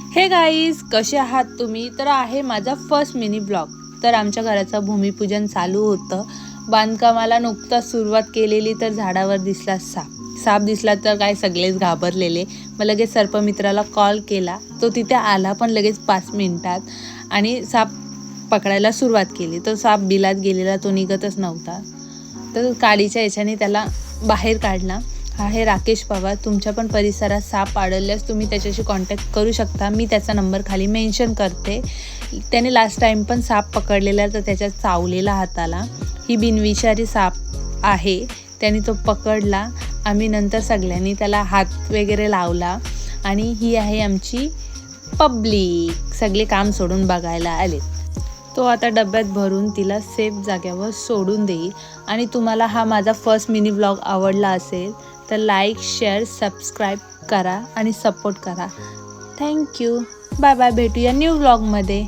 हे गाईज, कसे आहात तुम्ही? तर आहे माझा फर्स्ट मिनी ब्लॉग. तर आमच्या घराचं भूमिपूजन चालू होतं. बांधकामाला नुकताच सुरुवात केलेली, तर झाडावर दिसला साप दिसला तर काय सगळेच घाबरलेले. मग लगेच सर्पमित्राला कॉल केला. तो तिथे आला पण लगेच 5 मिनिटात आणि साप पकडायला सुरुवात केली. तो साप बिलात गेलेला, तो निघतच नव्हता. तर काडीच्या याच्याने त्याला बाहेर काढला. आहे राकेश पवार. तुमच्या पण परिसरात साप आढळल्यास तुम्ही त्याच्याशी कॉन्टॅक्ट करू शकता. मी त्याचा नंबर खाली मेन्शन करते. त्याने लास्ट टाईम पण साप पकडलेला, तर त्याच्या चावलेला हाताला. ही बिनविषारी साप आहे. त्याने तो पकडला. आम्ही नंतर सगळ्यांनी त्याला हात वगैरे लावला आणि ही आहे आमची पब्लिक. सगळे काम सोडून बघायला आले. तो आता डब्यात भरून तिला सेफ जाग्यावर सोडून देईल. आणि तुम्हाला हा माझा फर्स्ट मिनी व्लॉग आवडला असेल तर लाईक, शेअर, सबस्क्राईब करा आणि सपोर्ट करा. थँक्यू. Bye bye. भेटूया न्यू व्लॉगमध्ये.